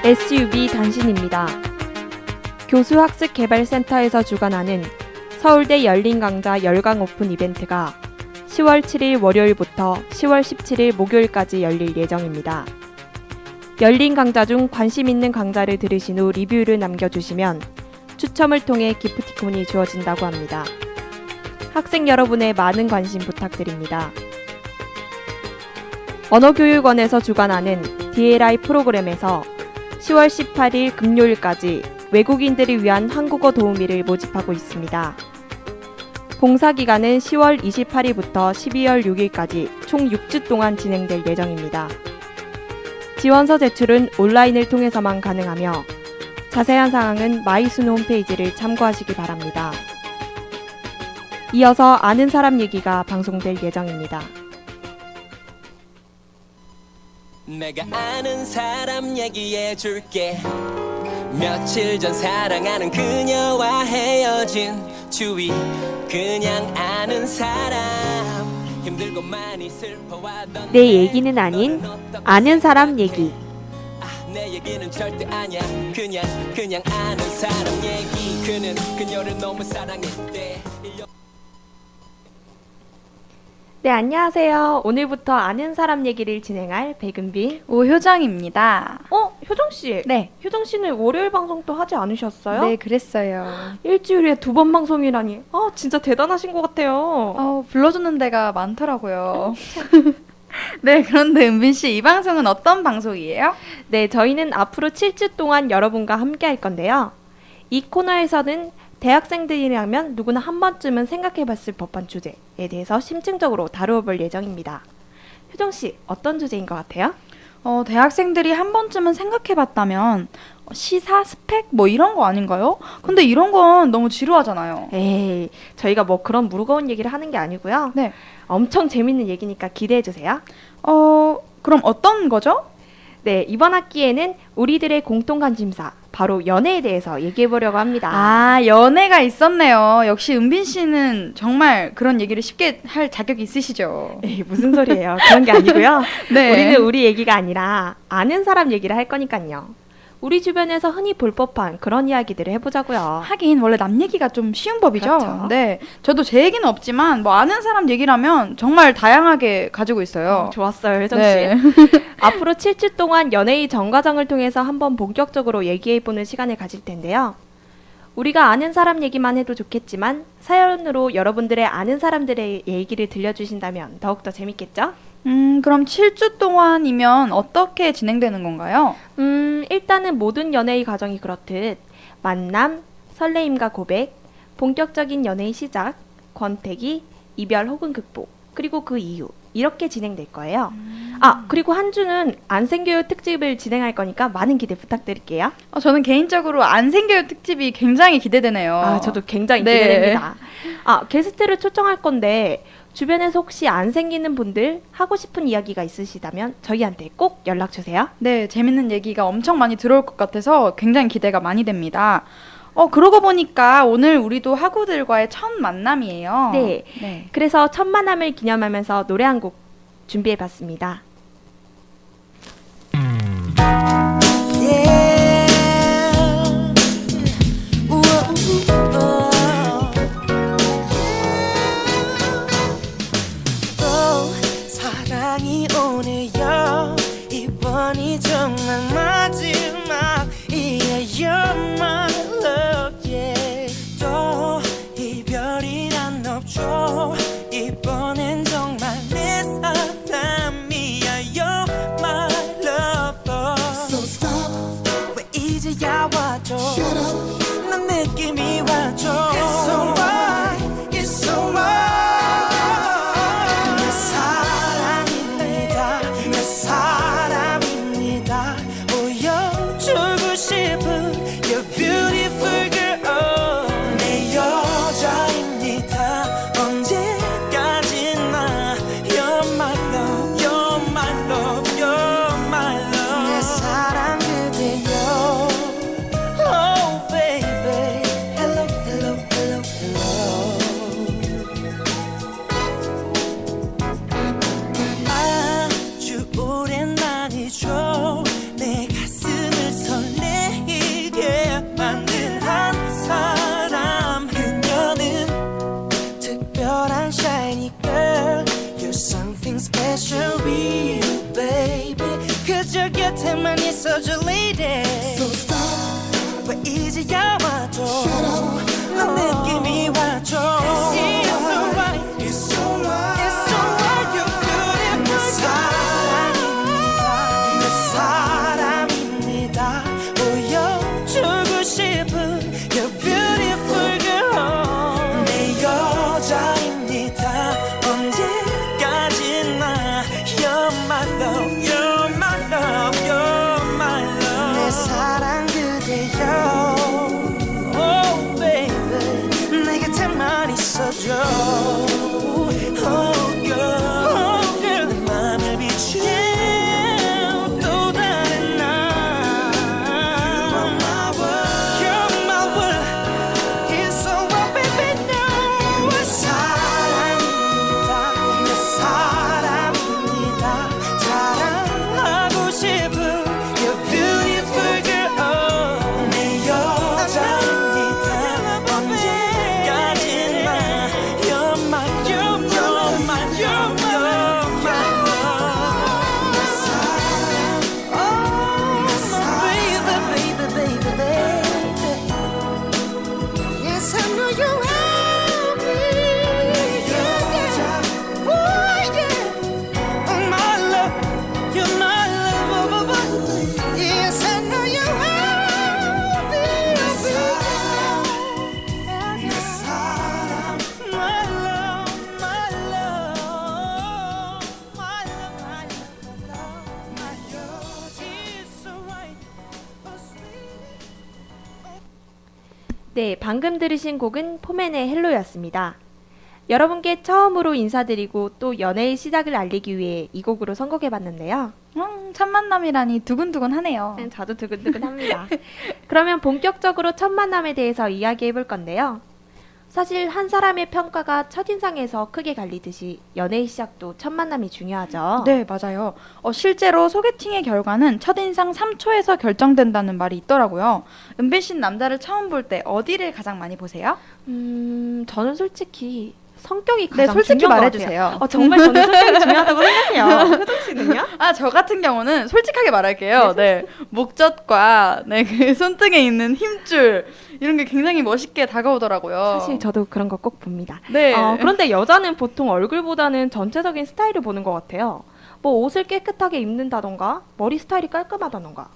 SUV 단신입니다. 교수학습개발센터에서 주관하는 서울대 열린강좌 열강 오픈 이벤트가 10월 7일 월요일부터 10월 17일 목요일까지 열릴 예정입니다. 열린 강좌 중 관심 있는 강좌를 들으신 후 리뷰를 남겨주시면 추첨을 통해 기프티콘이 주어진다고 합니다. 학생 여러분의 많은 관심 부탁드립니다. 언어교육원에서 주관하는 DLI 프로그램에서 10월 18일 금요일까지 외국인들을 위한 한국어 도우미를 모집하고 있습니다. 봉사기간은 10월 28일부터 12월 6일까지 총 6주 동안 진행될 예정입니다. 지원서 제출은 온라인을 통해서만 가능하며 자세한 사항은 마이순 홈페이지를 참고하시기 바랍니다. 이어서 아는 사람 얘기가 방송될 예정입니다. 내가 아는 사람 얘기해줄게. 며칠 전 사랑하는 그녀와 헤어진 주위 그냥 아는 사람 힘들고 많이 슬퍼하던 내 얘기는 아닌 아는 사람 얘기. 내 얘기는 절대 아니야 그냥 아는 사람 얘기. 그는 그녀를 너무 사랑했대. 네, 안녕하세요. 오늘부터 아는 사람 얘기를 진행할 백은비 오효정입니다. 효정씨. 네. 효정씨는 월요일 방송 또 하지 않으셨어요? 네, 그랬어요. 일주일에 2번 방송이라니. 진짜 대단하신 것 같아요. 불러주는 데가 많더라고요. 네, 그런데 은빈 씨, 이 방송은 어떤 방송이에요? 네, 저희는 앞으로 7주 동안 여러분과 함께 할 건데요. 이 코너에서는 대학생들이라면 누구나 한 번쯤은 생각해봤을 법한 주제에 대해서 심층적으로 다루어볼 예정입니다. 효정씨, 어떤 주제인 것 같아요? 대학생들이 한 번쯤은 생각해봤다면 시사, 스펙 뭐 이런 거 아닌가요? 근데 이런 건 너무 지루하잖아요. 에이, 저희가 뭐 그런 무거운 얘기를 하는 게 아니고요. 네. 엄청 재밌는 얘기니까 기대해주세요. 그럼 어떤 거죠? 네, 이번 학기에는 우리들의 공통 관심사, 바로 연애에 대해서 얘기해보려고 합니다. 아, 연애가 있었네요. 역시 은빈 씨는 정말 그런 얘기를 쉽게 할 자격이 있으시죠. 에이, 무슨 소리예요. 그런 게 아니고요. 네. 우리는 우리 얘기가 아니라 아는 사람 얘기를 할 거니까요. 우리 주변에서 흔히 볼 법한 그런 이야기들을 해보자고요. 하긴 원래 남 얘기가 좀 쉬운 법이죠. 그렇죠. 네, 저도 제 얘기는 없지만 뭐 아는 사람 얘기라면 정말 다양하게 가지고 있어요. 좋았어요, 효정씨. 네. 앞으로 7주 동안 연애의 정과정을 통해서 한번 본격적으로 얘기해보는 시간을 가질 텐데요. 우리가 아는 사람 얘기만 해도 좋겠지만 사연으로 여러분들의 아는 사람들의 얘기를 들려주신다면 더욱더 재밌겠죠? 그럼 7주 동안이면 어떻게 진행되는 건가요? 일단은 모든 연애의 과정이 그렇듯 만남, 설레임과 고백, 본격적인 연애의 시작, 권태기, 이별 혹은 극복, 그리고 그 이후 이렇게 진행될 거예요. 그리고 한 주는 안 생겨요 특집을 진행할 거니까 많은 기대 부탁드릴게요. 저는 개인적으로 안 생겨요 특집이 굉장히 기대되네요. 저도 굉장히 네. 기대됩니다. 게스트를 초청할 건데 주변에서 혹시 안 생기는 분들 하고 싶은 이야기가 있으시다면 저희한테 꼭 연락 주세요. 네, 재밌는 얘기가 엄청 많이 들어올 것 같아서 굉장히 기대가 많이 됩니다. 그러고 보니까 오늘 우리도 학우들과의 첫 만남이에요. 네. 그래서 첫 만남을 기념하면서 노래 한 곡 준비해봤습니다. 사랑이 오네요. 이번이 정말 마지막이에요. My love, yeah. 또 이별이란 없죠. 이번엔 정말 내 사람이야. You're my lover. So stop, 왜 이제야 와줘. shut up. 난 느낌이 와줘. It's alright, it's alright. 내 사랑입니다. special and shiny girl. You're something special, real baby. 그저 곁에만 있어줘 lady. So stop. 왜 이제야 와줘. 난 느낌이 와줘. It's alright, it's alright, it's alright. You're beautiful. 내 사람입니다. 보여주고 싶은 You're beautiful girl. 내 여자입니다. 언제까지나 You're my love, you're my love, you're my love. 내 사랑 그대여. Oh baby, 내 곁에만 있어줘. Oh girl, oh girl. 내 맘을 비춘 또 다른 날. You're my world, you're my world. It's so what baby know. 내 사랑입니다, 내 사랑입니다. 사랑하고 싶은 You're beautiful girl. 내 여자입니다. 언제까지나 You're my, you're my, you're my, you're my love. 내 사랑, oh my baby, baby, baby. Yes, I know you have me. Yeah, yeah. Oh, yeah. Oh, my love, you're my love. Oh, oh, oh. Yes, I know you have me. 내 사랑, my love, my love, my love, my love, my yours is so right, oh sweet. 네, 방금 들으신 곡은 포맨의 헬로였습니다. 여러분께 처음으로 인사드리고 또 연애의 시작을 알리기 위해 이 곡으로 선곡해봤는데요. 첫 만남이라니 두근두근하네요. 저도 두근두근합니다. 그러면 본격적으로 첫 만남에 대해서 이야기해볼 건데요. 사실 한 사람의 평가가 첫인상에서 크게 갈리듯이 연애의 시작도 첫 만남이 중요하죠. 네, 맞아요. 실제로 소개팅의 결과는 첫인상 3초에서 결정된다는 말이 있더라고요. 은빈 씨는 남자를 처음 볼 때 어디를 가장 많이 보세요? 저는 솔직히 성격이 네, 가장 솔직히 중요한 것 말해주세요. 같아요. 정말 저는 성격이 중요하다고 생각해요. 효정 씨는요? 저 같은 경우는 솔직하게 말할게요. 네, 목젖과 그 손등에 있는 힘줄 이런 게 굉장히 멋있게 다가오더라고요. 사실 저도 그런 거 꼭 봅니다. 네. 그런데 여자는 보통 얼굴보다는 전체적인 스타일을 보는 것 같아요. 뭐 옷을 깨끗하게 입는다던가 머리 스타일이 깔끔하다던가.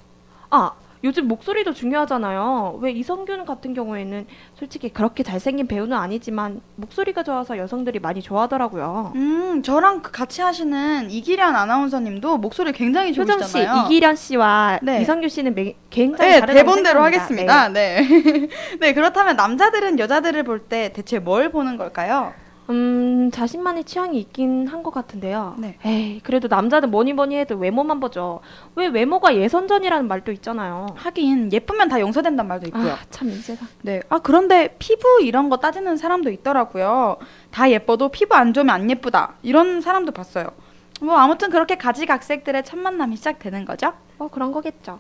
요즘 목소리도 중요하잖아요. 왜 이성균 같은 경우에는 솔직히 그렇게 잘생긴 배우는 아니지만 목소리가 좋아서 여성들이 많이 좋아하더라고요. 저랑 같이 하시는 이기련 아나운서님도 목소리 굉장히 효정 씨, 좋으시잖아요. 이기련 씨와 네. 이성균 씨는 굉장히 네, 다르다고 대본대로 생각합니다. 하겠습니다. 네. 네, 그렇다면 남자들은 여자들을 볼 때 대체 뭘 보는 걸까요? 자신만의 취향이 있긴 한 것 같은데요. 네. 에이, 그래도 남자는 뭐니 해도 외모만 보죠. 왜 외모가 예선전이라는 말도 있잖아요. 하긴 예쁘면 다 용서된단 말도 있고요. 참 이 세상. 네. 그런데 피부 이런 거 따지는 사람도 있더라고요. 다 예뻐도 피부 안 좋으면 안 예쁘다. 이런 사람도 봤어요. 뭐 아무튼 그렇게 가지각색들의 첫 만남이 시작되는 거죠. 그런 거겠죠.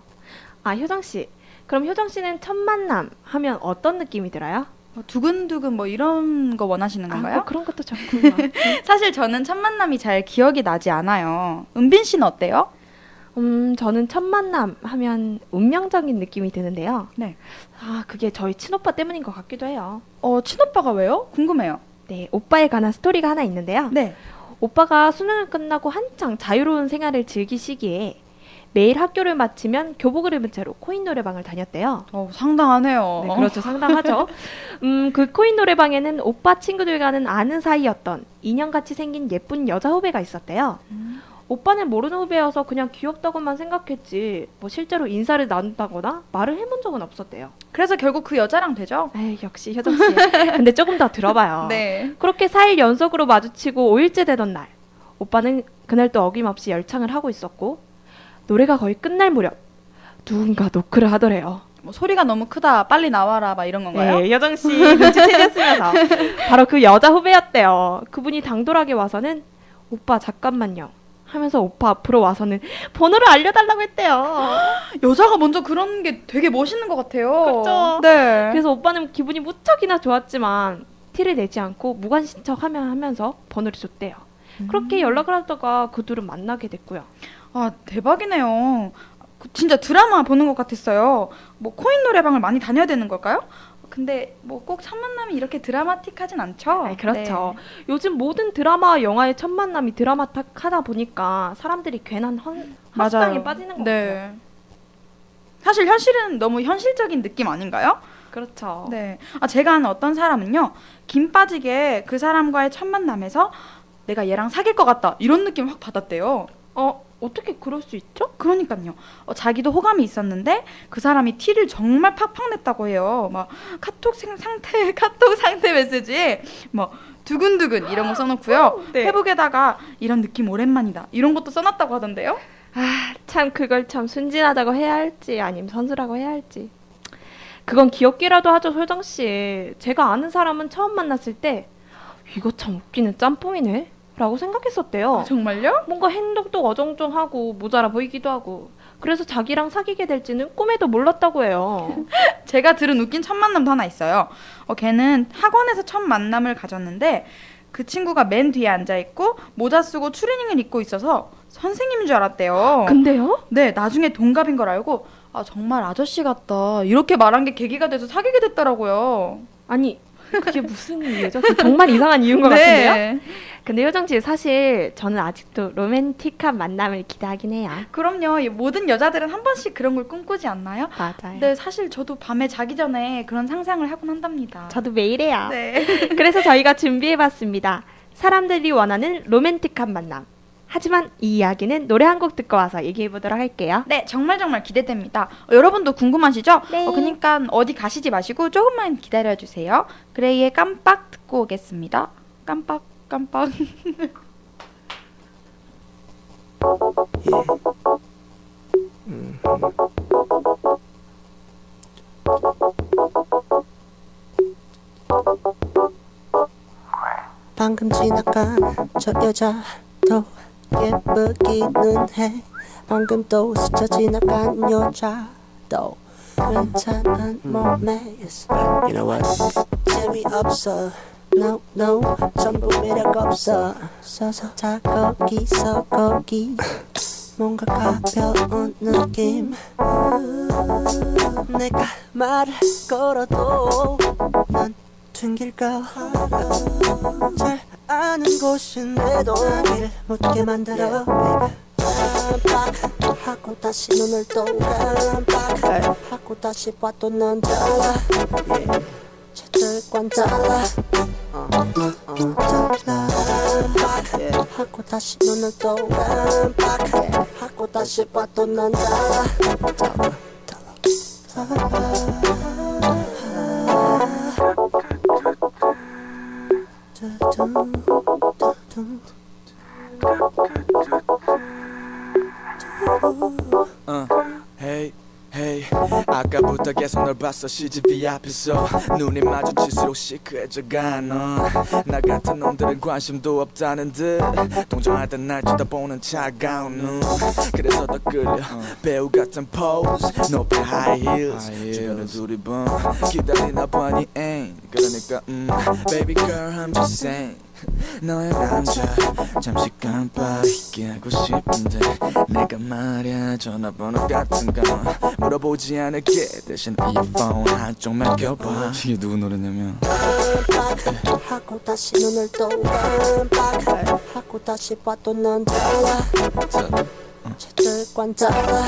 효정 씨. 그럼 효정 씨는 첫 만남 하면 어떤 느낌이 들어요? 두근두근 뭐 이런 거 원하시는 건가요? 그런 것도 좋구나. 사실 저는 첫 만남이 잘 기억이 나지 않아요. 은빈 씨는 어때요? 저는 첫 만남 하면 운명적인 느낌이 드는데요. 네. 그게 저희 친오빠 때문인 것 같기도 해요. 친오빠가 왜요? 궁금해요. 네, 오빠에 관한 스토리가 하나 있는데요. 네. 오빠가 수능을 끝나고 한창 자유로운 생활을 즐길 시기에 매일 학교를 마치면 교복을 입은 채로 코인 노래방을 다녔대요. 상당하네요. 네, 그렇죠. 상당하죠. 그 코인 노래방에는 오빠 친구들과는 아는 사이였던 인형같이 생긴 예쁜 여자 후배가 있었대요. 오빠는 모르는 후배여서 그냥 귀엽다고만 생각했지 뭐 실제로 인사를 나눈다거나 말을 해본 적은 없었대요. 그래서 결국 그 여자랑 되죠? 에이, 역시 효정 씨. 근데 조금 더 들어봐요. 네. 그렇게 4일 연속으로 마주치고 5일째 되던 날, 오빠는 그날 또 어김없이 열창을 하고 있었고 노래가 거의 끝날 무렵 누군가 노크를 하더래요. 뭐 소리가 너무 크다, 빨리 나와라, 막 이런 건가요? 네, 효정 씨 눈치채셨으면서 바로 그 여자 후배였대요. 그분이 당돌하게 와서는 오빠 잠깐만요 하면서 오빠 앞으로 와서는 번호를 알려달라고 했대요. 여자가 먼저 그런 게 되게 멋있는 것 같아요. 그렇죠. 네. 그래서 오빠는 기분이 무척이나 좋았지만 티를 내지 않고 무관심척하면 하면서 번호를 줬대요. 그렇게 연락을 하다가 그 둘은 만나게 됐고요. 아, 대박이네요. 진짜 드라마 보는 것 같았어요. 뭐 코인 노래방을 많이 다녀야 되는 걸까요? 근데 뭐 꼭 첫 만남이 이렇게 드라마틱하진 않죠? 아니, 그렇죠. 네. 요즘 모든 드라마, 영화의 첫 만남이 드라마틱하다 보니까 사람들이 괜한 헛수상에 맞아요. 빠지는 것 같아요. 네. 사실 현실은 너무 현실적인 느낌 아닌가요? 그렇죠. 네. 아, 제가 아는 어떤 사람은요, 김 빠지게 그 사람과의 첫 만남에서 내가 얘랑 사귈 것 같다 이런 느낌 확 받았대요. 어떻게 그럴 수 있죠? 그러니까요. 자기도 호감이 있었는데 그 사람이 티를 정말 팍팍 냈다고 해요. 막 카톡 상태 메시지에 뭐 두근두근 이런 거 써놓고요. 네. 페북에다가 이런 느낌 오랜만이다 이런 것도 써놨다고 하던데요. 참 그걸 참 순진하다고 해야 할지 아니면 선수라고 해야 할지. 그건 귀엽기라도 하죠, 효정 씨. 제가 아는 사람은 처음 만났을 때 이거 참 웃기는 짬뽕이네 라고 생각했었대요. 정말요? 뭔가 행동도 어정쩡하고 모자라 보이기도 하고 그래서 자기랑 사귀게 될지는 꿈에도 몰랐다고 해요. 제가 들은 웃긴 첫 만남도 하나 있어요. 걔는 학원에서 첫 만남을 가졌는데 그 친구가 맨 뒤에 앉아있고 모자 쓰고 추리닝을 입고 있어서 선생님인 줄 알았대요. 근데요? 네, 나중에 동갑인 걸 알고 아, 정말 아저씨 같다 이렇게 말한 게 계기가 돼서 사귀게 됐더라고요. 아니 그게 무슨 이유죠? 그 정말 이상한 이유인 것 같은데요? 네. 근데 효정 씨 사실 저는 아직도 로맨틱한 만남을 기대하긴 해요. 그럼요. 이 모든 여자들은 한 번씩 그런 걸 꿈꾸지 않나요? 맞아요. 네, 사실 저도 밤에 자기 전에 그런 상상을 하곤 한답니다. 저도 매일 해요. 네. 그래서 저희가 준비해봤습니다. 사람들이 원하는 로맨틱한 만남. 하지만 이 이야기는 노래 한 곡 듣고 와서 얘기해보도록 할게요. 네, 정말 기대됩니다. 여러분도 궁금하시죠? 네. 그러니까 어디 가시지 마시고 조금만 기다려주세요. 그레이의 깜빡 듣고 오겠습니다. 깜빡. 방금 지나간 저 여자도 예쁘기는 해. 방금 또 스쳐 지나간 여자도 괜찮은 몸에 있어. You know what? 재미없어. No, no, 전부 매력 없어. 서서 다 거기서 거기. 뭔가 가벼운 느낌. 내가 말을 걸어도 넌 튕길까. 잘 아는 곳인데도 길 묻게 만들어 baby. 깜빡하고 다시 눈을 또 깜빡하고 다시 봐도 넌 달라. 채들과는 달라. 깜빡하고 다시 눈을 또 깜빡하고 다시 봐도 넌 달라. Hey, hey. 아까부터 계속 널 봤어 CGV 앞에서 눈이 마주칠수록 시크해져가 넌나 같은 놈들은 관심도 없다는 듯 동정할 때 날 쳐다보는 차가운 눈 그래서 더 끌려 배우 같은 포즈 높은 high heels 주변을 두리번 기다리나 보니 ain't 그러니까 baby girl I'm just saying 너의 남자 잠시 깜빡이게 하고 싶은데 내가 말야 전화번호 같은 거 물어보지 않을게 대신 이어폰 한쪽 맡겨봐 이게 누구 노래냐면 깜빡하고 다시 눈을 또 깜빡하고 다시 봐도 넌 달라. 채들과는 달라.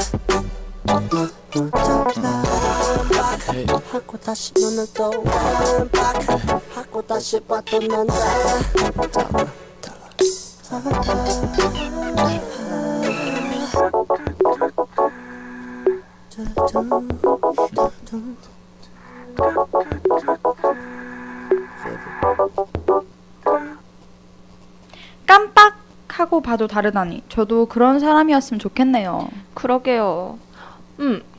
깜빡하고 다시 눈을 또 깜빡하고 다시 봐도 넌 달라. 깜빡하고 봐도 다르다니. 저도 그런 사람이었으면 좋겠네요. 그러게요.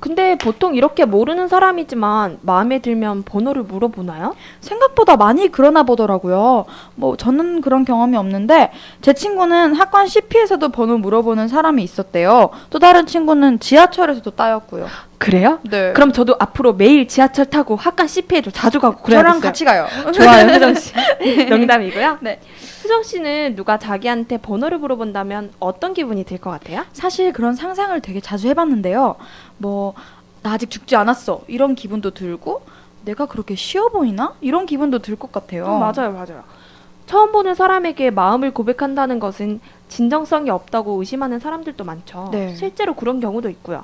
근데 보통 이렇게 모르는 사람이지만 마음에 들면 번호를 물어보나요? 생각보다 많이 그러나 보더라고요. 뭐 저는 그런 경험이 없는데 제 친구는 학관 CP에서도 번호 물어보는 사람이 있었대요. 또 다른 친구는 지하철에서도 따였고요. 그래요? 네. 그럼 저도 앞으로 매일 지하철 타고 학관 CP에도 자주 가고 그래야겠어요. 저랑 같이 가요. 좋아요, 효정 씨. 농담이고요. 네. 효정 씨는 누가 자기한테 번호를 물어본다면 어떤 기분이 들 것 같아요? 사실 그런 상상을 되게 자주 해봤는데요. 뭐 나 아직 죽지 않았어 이런 기분도 들고 내가 그렇게 쉬워 보이나 이런 기분도 들 것 같아요. 맞아요. 처음 보는 사람에게 마음을 고백한다는 것은 진정성이 없다고 의심하는 사람들도 많죠. 네. 실제로 그런 경우도 있고요.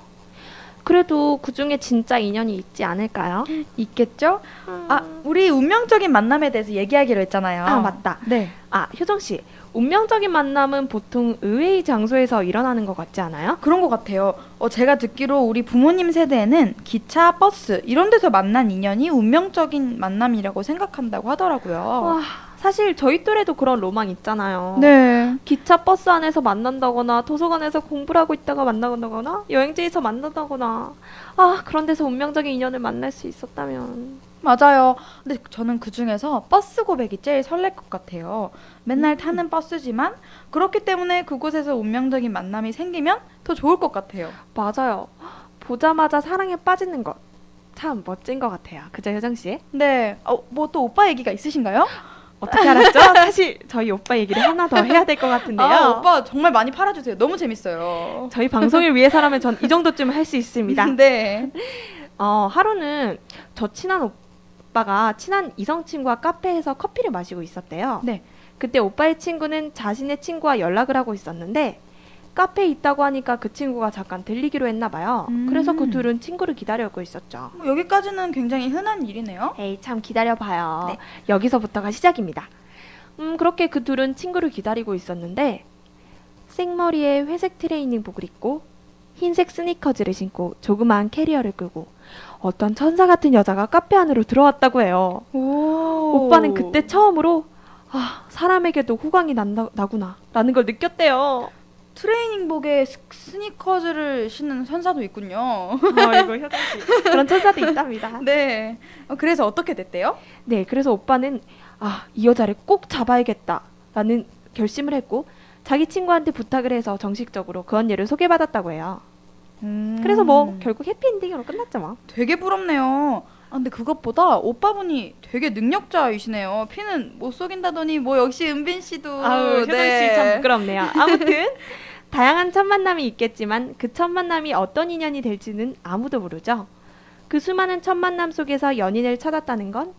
그래도 그 중에 진짜 인연이 있지 않을까요? 있겠죠? 아 우리 운명적인 만남에 대해서 얘기하기로 했잖아요. 아, 맞다. 네. 아, 효정 씨. 운명적인 만남은 보통 의외의 장소에서 일어나는 것 같지 않아요? 그런 것 같아요. 제가 듣기로 우리 부모님 세대에는 기차, 버스 이런 데서 만난 인연이 운명적인 만남이라고 생각한다고 하더라고요. 와, 사실 저희 또래도 그런 로망 있잖아요. 네. 기차 버스 안에서 만난다거나 도서관에서 공부를 하고 있다가 만나거나 여행지에서 만난다거나 그런 데서 운명적인 인연을 만날 수 있었다면 맞아요. 근데 저는 그 중에서 버스 고백이 제일 설렐 것 같아요. 맨날 타는 버스지만 그렇기 때문에 그곳에서 운명적인 만남이 생기면 더 좋을 것 같아요. 맞아요. 보자마자 사랑에 빠지는 것 참 멋진 것 같아요. 그죠, 효정 씨? 네. 뭐 또 오빠 얘기가 있으신가요? 어떻게 알았죠? 사실 저희 오빠 얘기를 하나 더 해야 될 것 같은데요. 오빠 정말 많이 팔아주세요. 너무 재밌어요. 저희 방송을 위해서라면 전 이 정도쯤 할 수 있습니다. 네. 하루는 저 친한 오빠가 친한 이성 친구와 카페에서 커피를 마시고 있었대요. 네. 그때 오빠의 친구는 자신의 친구와 연락을 하고 있었는데 카페에 있다고 하니까 그 친구가 잠깐 들리기로 했나 봐요. 그래서 그 둘은 친구를 기다리고 있었죠. 여기까지는 굉장히 흔한 일이네요. 에이, 참 기다려봐요. 네. 여기서부터가 시작입니다. 그렇게 그 둘은 친구를 기다리고 있었는데 생머리에 회색 트레이닝복을 입고 흰색 스니커즈를 신고 조그마한 캐리어를 끌고 어떤 천사 같은 여자가 카페 안으로 들어왔다고 해요. 오빠는 그때 처음으로 사람에게도 호감이 나구나 라는 걸 느꼈대요. 트레이닝복에 스니커즈를 신는 천사도 있군요. 이거 효정 씨. 그런 천사도 있답니다. 네. 그래서 어떻게 됐대요? 네, 그래서 오빠는 이 여자를 꼭 잡아야겠다라는 결심을 했고 자기 친구한테 부탁을 해서 정식적으로 그 언니를 소개받았다고 해요. 그래서 뭐 결국 해피엔딩으로 끝났죠 뭐. 되게 부럽네요. 근데 그것보다 오빠분이 되게 능력자이시네요. 피는 못 속인다더니 뭐 역시 은빈 씨도. 효정 씨 참 부끄럽네요. 아무튼 다양한 첫 만남이 있겠지만 그 첫 만남이 어떤 인연이 될지는 아무도 모르죠. 그 수많은 첫 만남 속에서 연인을 찾았다는 건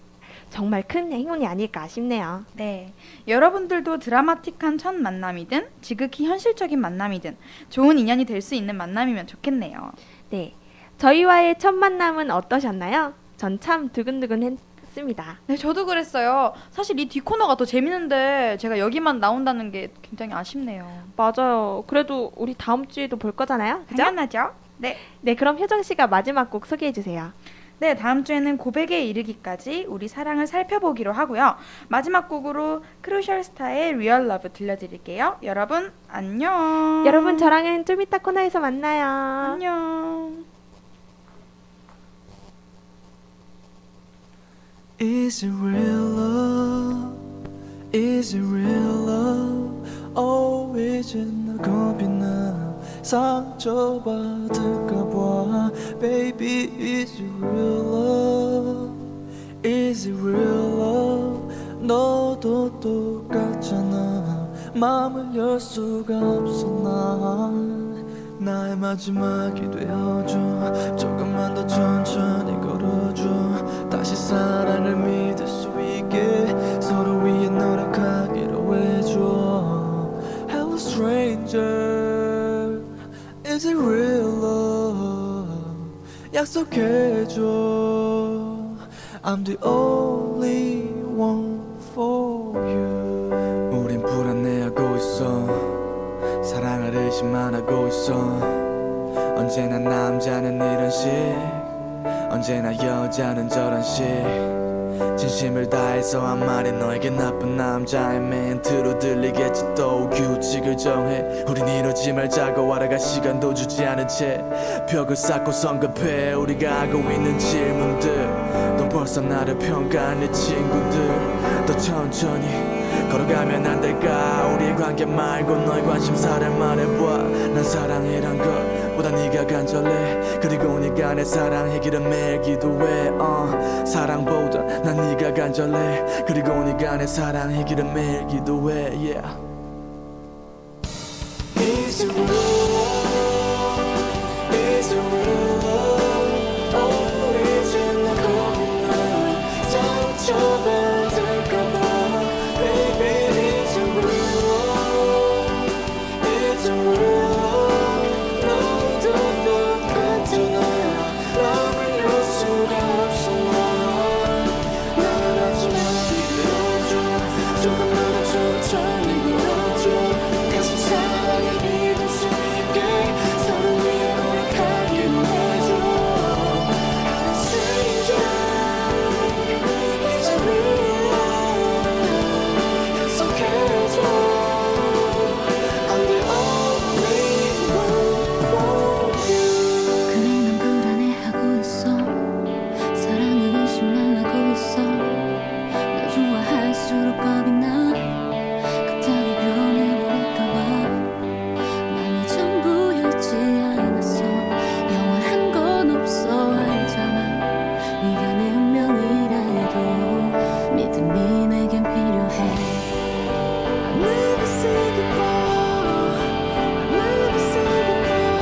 정말 큰 행운이 아닐까 싶네요. 네. 여러분들도 드라마틱한 첫 만남이든 지극히 현실적인 만남이든 좋은 인연이 될 수 있는 만남이면 좋겠네요. 네, 저희와의 첫 만남은 어떠셨나요? 전 참 두근두근했습니다. 네, 저도 그랬어요. 사실 이 뒷코너가 더 재밌는데 제가 여기만 나온다는 게 굉장히 아쉽네요. 맞아요. 그래도 우리 다음 주에도 볼 거잖아요. 그죠? 당연하죠? 네. 네, 그럼 효정 씨가 마지막 곡 소개해 주세요. 네, 다음 주에는 고백에 이르기까지 우리 사랑을 살펴보기로 하고요. 마지막 곡으로 크루셜 스타의 리얼 러브 들려드릴게요. 여러분 안녕. 여러분 저랑은 좀 이따 코너에서 만나요. 안녕. Is it real love? Is it real love? 이제 나 겁이 나 상처받을까봐 Baby is it real love? Is it real love? 너도 똑같잖아 마음을 열 수가 없어 난 나의 마지막이 되어줘 조금만 더 천천히 걸어줘 다시 사랑을 믿을 수 있게 서로 위해 노력하기로 해줘 Hello stranger Is it real love 약속해줘 I'm the only one for you 우린 불안해하고 있어 사랑을 의심만하고 있어 언제나 남자는 이런 식 언제나 여자는 저런 식 진심을 다해서 한 말이 너에게 나쁜 남자의 멘트로 들리겠지. 또 규칙을 정해 우린 이러지 말자고 알아갈 시간도 주지 않은 채 벽을 쌓고 성급해 우리가 하고 있는 질문들. 넌 벌써 나를 평가하는 친구들. 더 천천히 걸어가면 안 될까? 우리의 관계 말고 너의 관심사를 말해봐. 난 사랑이란 것보다 네가 간절해. 그리고 네가 내 사랑이기를 매일 기도해. 사랑보다 난 네가 간절해. 그리고 네가 내 사랑이기를 매일 기도해. Yeah. Is it real love? Is it real love? Oh, 이제 나 겁이 나 상처받을까봐. Baby, is it real love? Is it real love? 너도 똑같잖아. 너를 알 수가 없어. 난 하지만 믿어줘. 조금만 더 천천히 걸어줘. 가슴 사랑에 믿을 수 있게 서로 위해 노력하기로 해줘. I'm a stranger. Is it real love? 약속해줘. I'm the only one for you. 그래 난 불안해하고 있어. 사랑은 의심만 하고 있어. 널 좋아할수록 겁이 나. 갑자기 변해버릴까봐. 난 이 전부였지 않았어. 영원한 건 없어 알잖아. 네가 내 운명이라 해도 믿음이 내겐 필요해. I'll never say goodbye. I'll never say goodbye.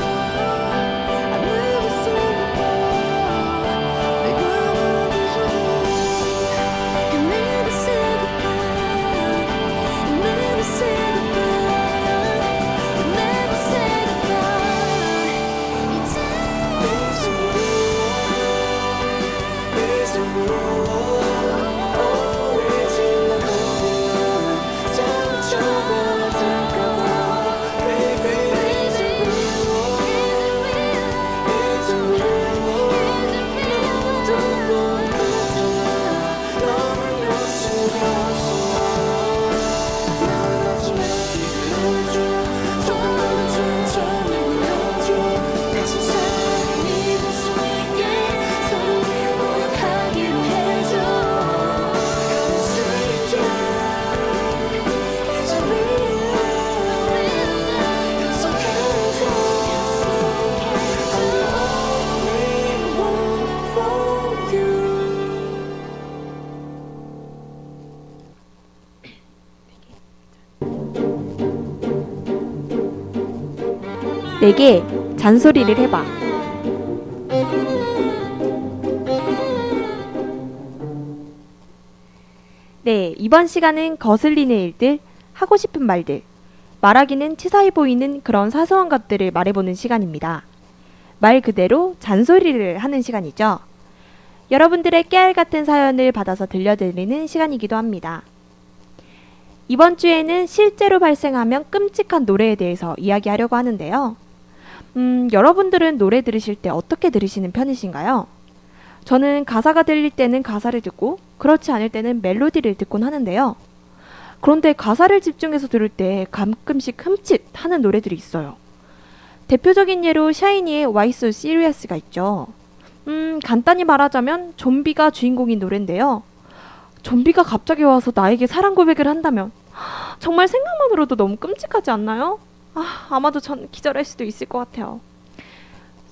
I'll never say goodbye. 내가 말하기 전에 You never say goodbye. You never say goodbye. You never say goodbye. 이제 Is it real love? Is it real love? Oh, 이제 나 겁이 나 상처받을까봐. Baby, is it real love? Is it real love? 너도 똑같잖아. 너를 알 수가 없어. 난 하지만 믿어줘. 조금만 더 천천히 걸어줘. 가슴 사랑에 믿을 수 있게 서로 위해 노력하기로 해줘. I'm a stranger. Is it real love? 약속해줘. I'm the only one for you. 내게 잔소리를 해봐. 네, 이번 시간은 거슬리는 일들, 하고 싶은 말들, 말하기는 치사해 보이는 그런 사소한 것들을 말해보는 시간입니다. 말 그대로 잔소리를 하는 시간이죠. 여러분들의 깨알 같은 사연을 받아서 들려드리는 시간이기도 합니다. 이번 주에는 실제로 발생하면 끔찍한 노래에 대해서 이야기하려고 하는데요. 여러분들은 노래 들으실 때 어떻게 들으시는 편이신가요? 저는 가사가 들릴 때는 가사를 듣고 그렇지 않을 때는 멜로디를 듣곤 하는데요. 그런데 가사를 집중해서 들을 때 가끔씩 흠칫하는 노래들이 있어요. 대표적인 예로 샤이니의 Why So Serious가 있죠. 간단히 말하자면 좀비가 주인공인 노래인데요. 좀비가 갑자기 와서 나에게 사랑 고백을 한다면 정말 생각만으로도 너무 끔찍하지 않나요? 아마도 전 기절할 수도 있을 것 같아요.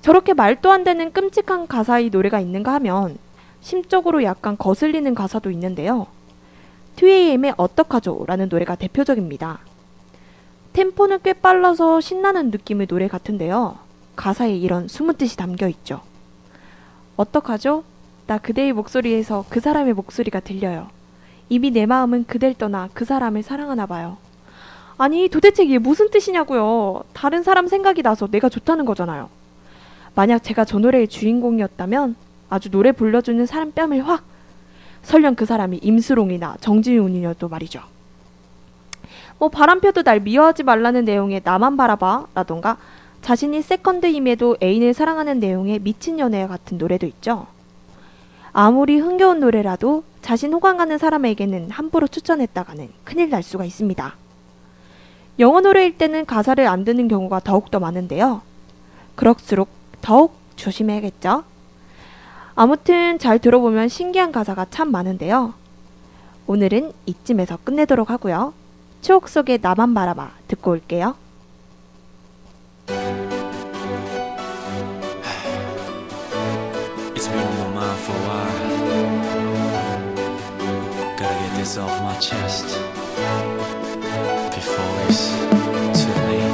저렇게 말도 안 되는 끔찍한 가사의 노래가 있는가 하면 심적으로 약간 거슬리는 가사도 있는데요. 2AM의 어떡하죠? 라는 노래가 대표적입니다. 템포는 꽤 빨라서 신나는 느낌의 노래 같은데요. 가사에 이런 숨은 뜻이 담겨 있죠. 어떡하죠? 나 그대의 목소리에서 그 사람의 목소리가 들려요. 이미 내 마음은 그댈 떠나 그 사람을 사랑하나 봐요. 아니 도대체 이게 무슨 뜻이냐고요. 다른 사람 생각이 나서 내가 좋다는 거잖아요. 만약 제가 저 노래의 주인공이었다면 아주 노래 불러주는 사람 뺨을 확, 설령 그 사람이 임수롱이나 정지훈이어도 말이죠. 바람펴도 날 미워하지 말라는 내용의 나만 바라봐 라던가 자신이 세컨드임에도 애인을 사랑하는 내용의 미친 연애 같은 노래도 있죠. 아무리 흥겨운 노래라도 자신 호감 가는 사람에게는 함부로 추천했다가는 큰일 날 수가 있습니다. 영어 노래일 때는 가사를 안 듣는 경우가 더욱더 많은데요. 그럴수록 더욱 조심해야겠죠? 아무튼 잘 들어보면 신기한 가사가 참 많은데요. 오늘은 이쯤에서 끝내도록 하고요. 추억 속에 나만 바라봐 듣고 올게요. It's been on my mind for a while. Gotta get this off my chest before it's too late.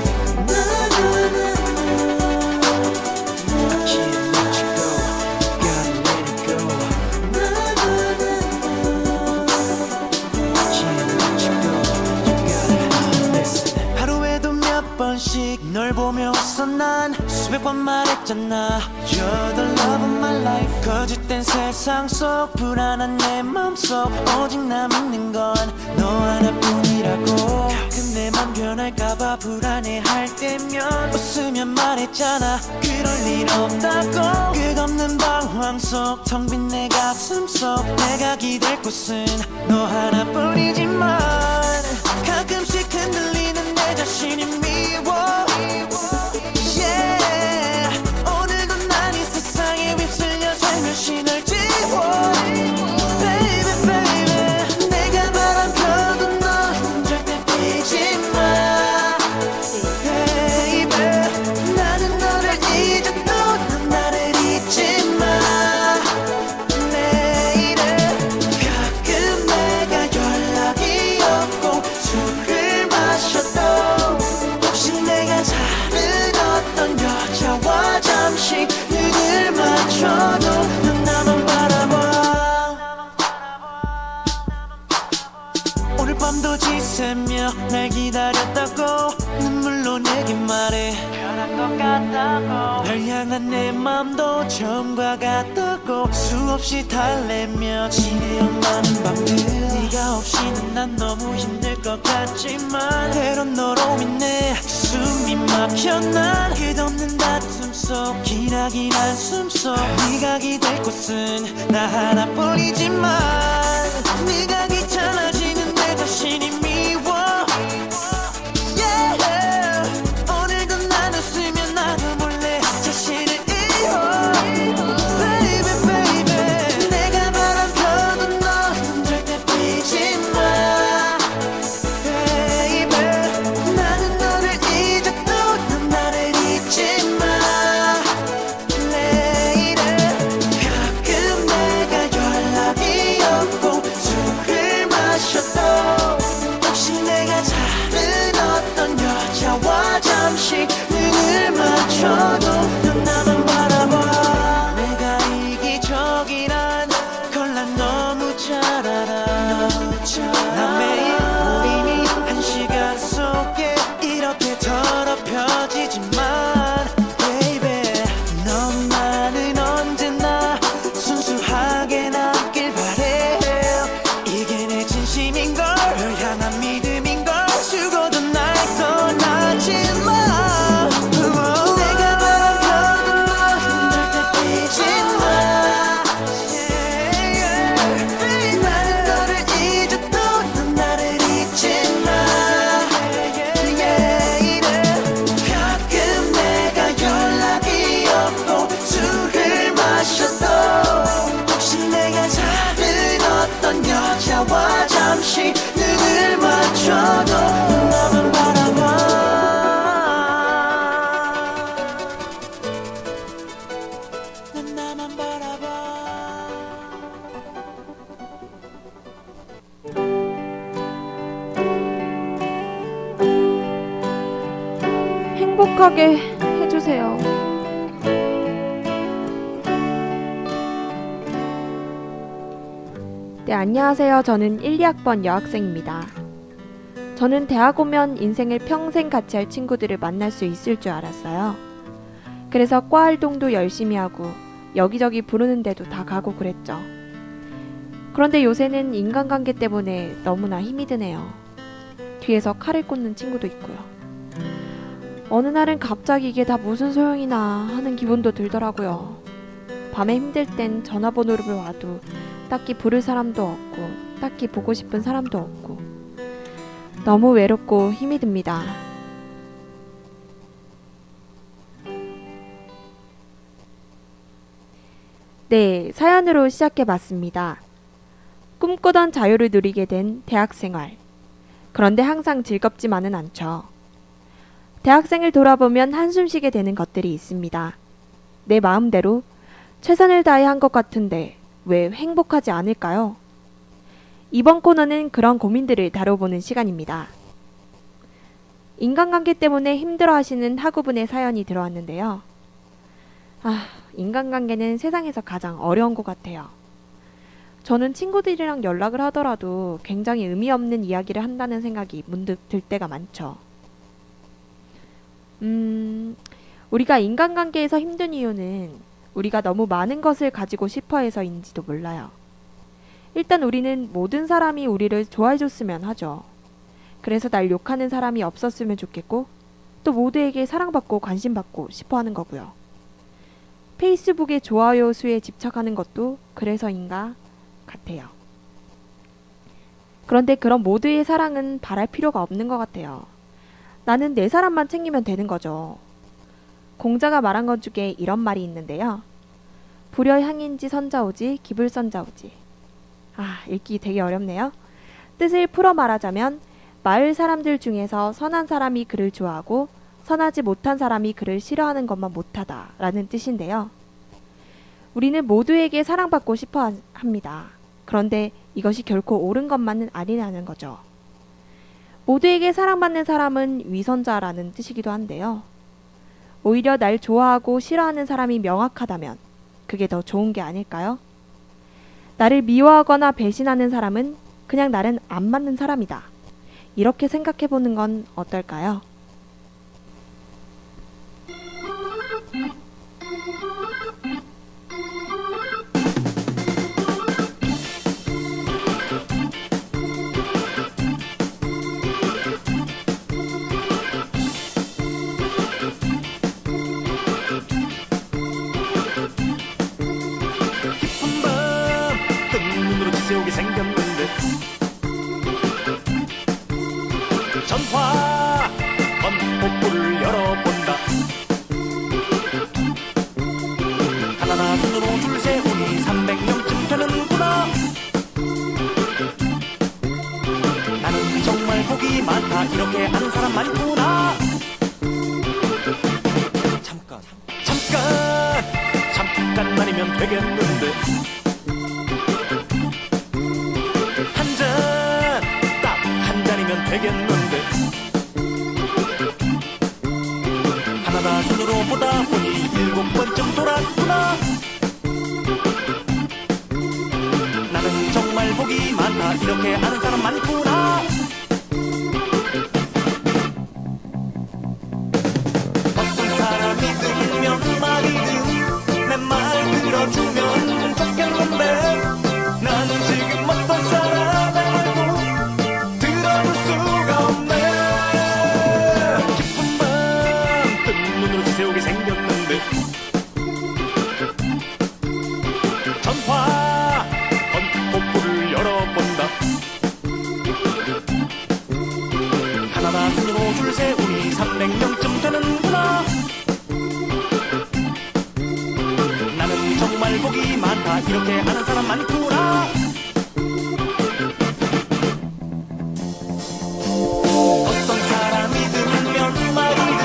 I can't let you go. Gotta let it go. I can't let you go. You gotta listen. 하루에도 몇 번씩 널 보며 웃어 난 수백 번 말했잖아. You're the love of my life. 거짓된 세상 속 불안한 내 맘속 오직 남는 건 너 하나뿐이라고. 가끔 내 맘 변할까봐 불안해할 때면 웃으면 말했잖아. 그럴 일 없다고. 끝없는 방황 속 텅 빈 내 가슴 속 내가 기댈 곳은 너 하나뿐이지만 가끔씩 흔들리는 내 자신이 미워. Yeah. 오늘도 난 이 세상에 휩쓸려 살며시 널 지워. Baby baby 내가 바람펴도 넌 절대 뛰지 마. Baby 나는 너를 잊어도 넌 나를 잊지 마. 내일은 가끔 내가 연락이 없고 술을 마셔도 혹시 내가 다른 어떤 여자와 잠시 눈을 맞춰도 넌 나만 바라봐. 오늘 밤도 지새며 날 기다렸다고 눈물로 내게 말해. 변한 것 같다고. 널 향한 내 맘도 처음과 같다고. 수없이 달래며 지내온 많은 밤들. 네가 없이는 난 너무 힘들 것 같지만 때론 너로 인해 숨이 막혀. 난 끝없는 다툼 속 기나긴 한숨 속 네가 기댈 곳은 나 하나뿐이지만 네가 귀찮아지는 내 자신이 미워. Yeah. 오늘도 난 웃으면 나도 몰래 자신을 잃어. Baby baby 내가 바람펴도 넌 절대 뛰지 마. Baby 나는 너를 잊어도 넌 나를 잊지 마. 내일은 가끔 내가 연락이 없고 술을 마셔도 혹시 내가 다른 어떤 여자와 잠시 눈을 맞춰도 넌 나만 바라봐. 내가 이기적이란 걸 난 너무 잘 알아. 난 매일 우리니 한 시간 속에 이렇게 더럽혀지지만 baby 너만은 언제나 순수하게 남길 바래. 이게 내 진심인걸 널 향한 믿음인걸 죽어도 날 떠나지 마. 내가 바람펴도 넌 절대 뛰지 마. Yeah. 나는 너를 잊어도 넌 나를 잊지 마. 내일은 가끔 내가 연락이 없고 술을 마셔도 혹시 내가 다른 어떤 여자와 잠시 눈을 맞춰도 넌 나만 바라봐. 넌 나만 바라봐. 행복하게 해주세요. 네, 안녕하세요. 저는 1, 2학번 여학생입니다. 저는 대학 오면 인생을 평생 같이 할 친구들을 만날 수 있을 줄 알았어요. 그래서 과 활동도 열심히 하고 여기저기 부르는 데도 다 가고 그랬죠. 그런데 요새는 인간관계 때문에 너무나 힘이 드네요. 뒤에서 칼을 꽂는 친구도 있고요. 어느 날은 갑자기 이게 다 무슨 소용이나 하는 기분도 들더라고요. 밤에 힘들 땐 전화번호를 와도 딱히 부를 사람도 없고 딱히 보고 싶은 사람도 없고 너무 외롭고 힘이 듭니다. 네, 사연으로 시작해봤습니다. 꿈꾸던 자유를 누리게 된 대학생활. 그런데 항상 즐겁지만은 않죠. 대학생을 돌아보면 한숨 쉬게 되는 것들이 있습니다. 내 마음대로 최선을 다해 한 것 같은데 왜 행복하지 않을까요? 이번 코너는 그런 고민들을 다뤄보는 시간입니다. 인간관계 때문에 힘들어하시는 학우분의 사연이 들어왔는데요. 인간관계는 세상에서 가장 어려운 것 같아요. 저는 친구들이랑 연락을 하더라도 굉장히 의미 없는 이야기를 한다는 생각이 문득 들 때가 많죠. 우리가 인간관계에서 힘든 이유는 우리가 너무 많은 것을 가지고 싶어 해서인지도 몰라요. 일단 우리는 모든 사람이 우리를 좋아해줬으면 하죠. 그래서 날 욕하는 사람이 없었으면 좋겠고, 또 모두에게 사랑받고 관심받고 싶어 하는 거고요. 페이스북의 좋아요 수에 집착하는 것도 그래서인가 같아요. 그런데 그런 모두의 사랑은 바랄 필요가 없는 것 같아요. 나는 내 사람만 챙기면 되는 거죠. 공자가 말한 것 중에 이런 말이 있는데요. 불여향인지 선자오지 기불선자오지. 읽기 되게 어렵네요. 뜻을 풀어 말하자면 마을 사람들 중에서 선한 사람이 그를 좋아하고 선하지 못한 사람이 그를 싫어하는 것만 못하다 라는 뜻인데요. 우리는 모두에게 사랑받고 싶어 합니다. 그런데 이것이 결코 옳은 것만은 아니라는 거죠. 모두에게 사랑받는 사람은 위선자라는 뜻이기도 한데요. 오히려 날 좋아하고 싫어하는 사람이 명확하다면 그게 더 좋은 게 아닐까요? 나를 미워하거나 배신하는 사람은 그냥 나는 안 맞는 사람이다. 이렇게 생각해보는 건 어떨까요? 지옥이 생겼는데 전화 건복부를 열어본다. 하나나 눈으로 줄 세우니 300명쯤 되는구나. 나는 정말 복이 많다. 이렇게 아는 사람 많구나. 잠깐만이면 되겠는데 되겠는데 하나나 눈으로 보다 보니 7번쯤 돌았구나. 나는 정말 복이 많다. 이렇게 아는 사람 많구나. 어떤 사람이 들면 말이든 내 말 들어주면 좋겠는데 나는 지금 어떤 사람을 알고 들어볼 수가 없네. 깊은 밤 뜬 눈으로 지새우게 생겼는데 전화 건복부를 열어본다. 하나나 눈으로 줄 세우니 300명쯤 되는구나. 나는 정말 복이 많다. 이렇게 아는 사람 많구나. 어떤 사람이 들으면 말이든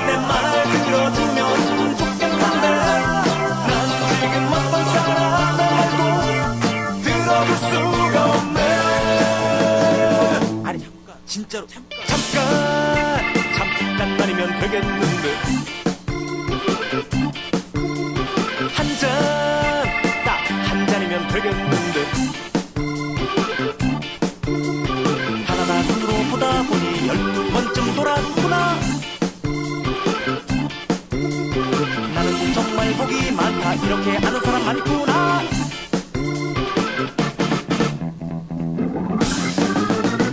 내 말 들어주면 좋겠는데 나는 지금 어떤 사람을 알고 들어볼 수가 없네. 아니 진짜로 잠깐만이면 되겠는데 딱 한 잔이면 되겠는데 하나나 눈으로 보다 보니 12번쯤 돌았구나. 나는 정말 복이 많다. 이렇게 아는 사람 많구나.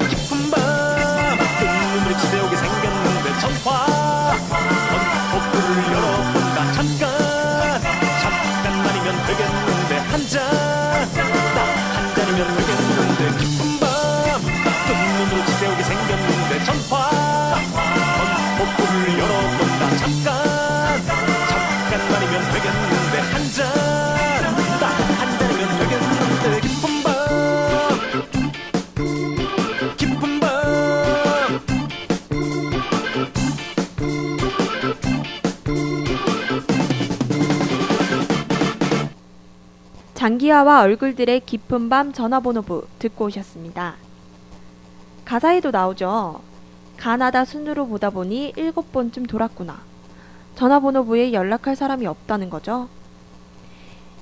깊은 밤 장기하와 얼굴들의 깊은 밤 전화번호부 듣고 오셨습니다. 가사에도 나오죠. 가나다 순으로 보다 보니 7번쯤 돌았구나. 전화번호부에 연락할 사람이 없다는 거죠.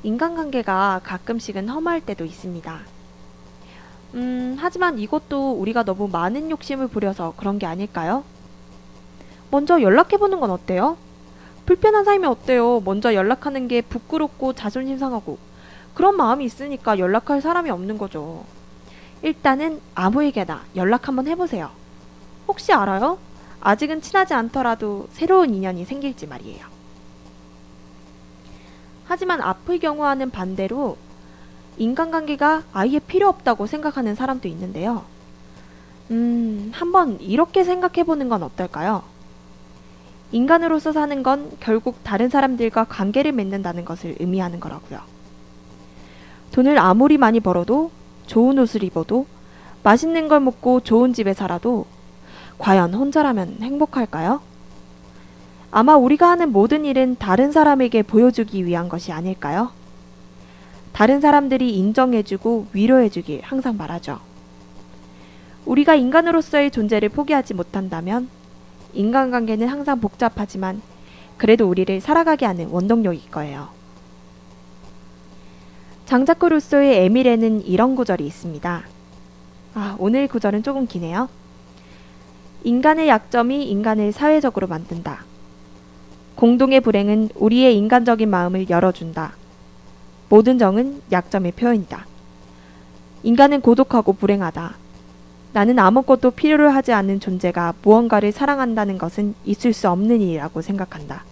인간관계가 가끔씩은 험할 때도 있습니다. 하지만 이것도 우리가 너무 많은 욕심을 부려서 그런 게 아닐까요? 먼저 연락해보는 건 어때요? 불편한 삶이 어때요? 먼저 연락하는 게 부끄럽고 자존심 상하고 그런 마음이 있으니까 연락할 사람이 없는 거죠. 일단은 아무에게나 연락 한번 해보세요. 혹시 알아요? 아직은 친하지 않더라도 새로운 인연이 생길지 말이에요. 하지만 앞의 경우와는 반대로 인간관계가 아예 필요 없다고 생각하는 사람도 있는데요. 한번 이렇게 생각해보는 건 어떨까요? 인간으로서 사는 건 결국 다른 사람들과 관계를 맺는다는 것을 의미하는 거라고요. 돈을 아무리 많이 벌어도, 좋은 옷을 입어도, 맛있는 걸 먹고 좋은 집에 살아도 과연 혼자라면 행복할까요? 아마 우리가 하는 모든 일은 다른 사람에게 보여주기 위한 것이 아닐까요? 다른 사람들이 인정해주고 위로해주길 항상 바라죠. 우리가 인간으로서의 존재를 포기하지 못한다면 인간관계는 항상 복잡하지만 그래도 우리를 살아가게 하는 원동력일 거예요. 장자크 루소의 에밀에는 이런 구절이 있습니다. 오늘 구절은 조금 기네요. 인간의 약점이 인간을 사회적으로 만든다. 공동의 불행은 우리의 인간적인 마음을 열어준다. 모든 정은 약점의 표현이다. 인간은 고독하고 불행하다. 나는 아무것도 필요로 하지 않는 존재가 무언가를 사랑한다는 것은 있을 수 없는 일이라고 생각한다.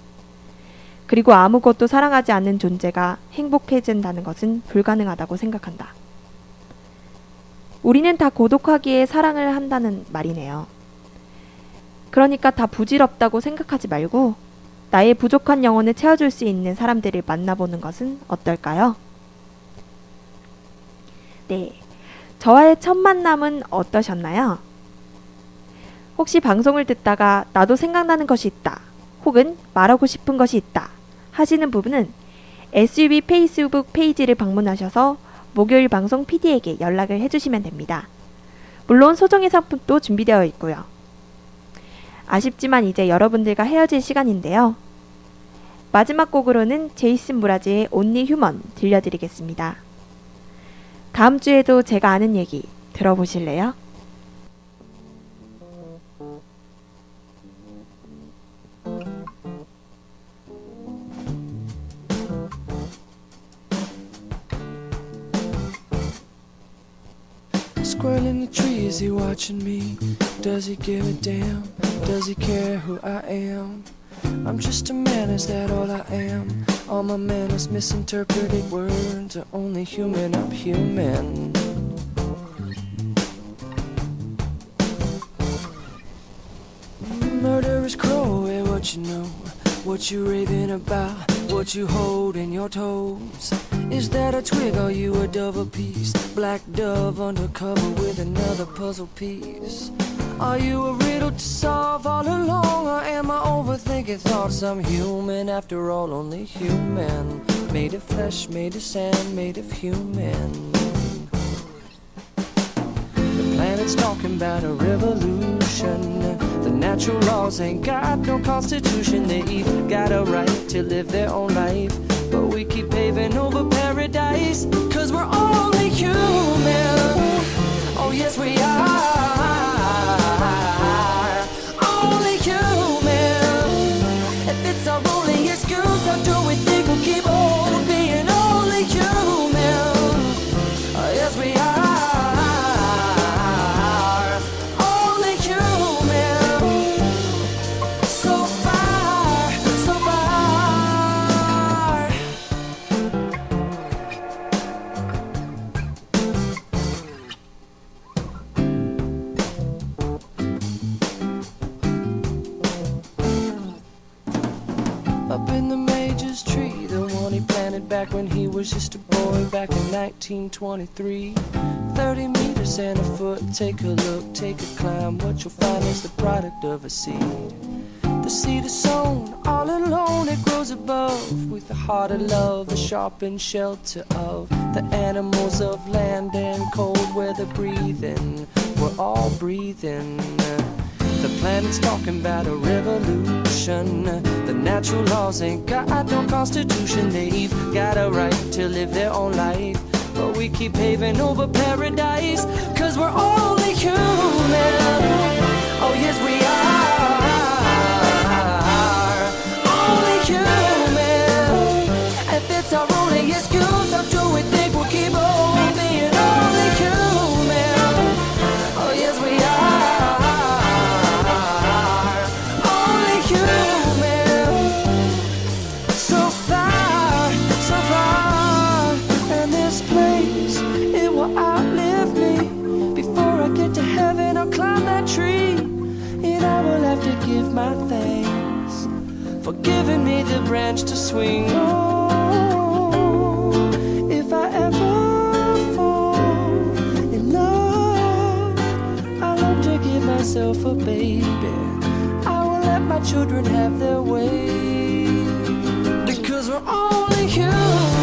그리고 아무것도 사랑하지 않는 존재가 행복해진다는 것은 불가능하다고 생각한다. 우리는 다 고독하기에 사랑을 한다는 말이네요. 그러니까 다 부질없다고 생각하지 말고 나의 부족한 영혼을 채워줄 수 있는 사람들을 만나보는 것은 어떨까요? 네, 저와의 첫 만남은 어떠셨나요? 혹시 방송을 듣다가 나도 생각나는 것이 있다, 혹은 말하고 싶은 것이 있다 하시는 부분은 SUB 페이스북 페이지를 방문하셔서 목요일 방송 PD에게 연락을 해주시면 됩니다. 물론 소정의 상품도 준비되어 있고요. 아쉽지만 이제 여러분들과 헤어질 시간인데요. 마지막 곡으로는 제이슨 무라즈의 Only Human 들려드리겠습니다. 다음 주에도 제가 아는 얘기 들어보실래요? Squirrel in the tree, is he watching me? Does he give a damn? Does he care who I am? I'm just a man, is that all I am? All my manners, misinterpreted words are only human, I'm human. Murderous crow, hey, what you know? What you raving about? What you hold in your toes? Is that a twig? Are you a dove apiece? Black dove undercover with another puzzle piece. Are you a riddle to solve all along? Or am I overthinking thoughts? I'm human after all, only human. Made of flesh, made of sand, made of human. The planet's talking about a revolution. The natural laws ain't got no constitution. They even got a right to live their own life. But we keep paving over paradise, 'cause we're only human. Oh yes we are. Only human. If it's our only excuse, how do we think we'll keep on being only human? Oh yes we are. Only human. So far, so far. Up in the Major's tree, the one he planted back when he was just a boy back in 1923. 30 meters and a foot, take a look, take a climb. What you'll find is the product of a seed. The seed is sown all alone, it grows above with the heart of love, a sharpened shelter of the animals of land and cold weather breathing. We're all breathing. The planet's talking about a revolution. The natural laws ain't got no constitution. They've got a right to live their own life, but we keep paving over paradise, 'cause we're only human. Oh yes we are only human. If it's our only excuse, how do we think we'll keep on being only human? Oh yes we are only human. So far and this place, it will outlive me. Before I get to heaven, I'll climb that tree, and I will have to give my thanks for giving me the branch to swing on. If I ever fall in love, I'll hope to give myself a baby. I will let my children have their way, because we're only human.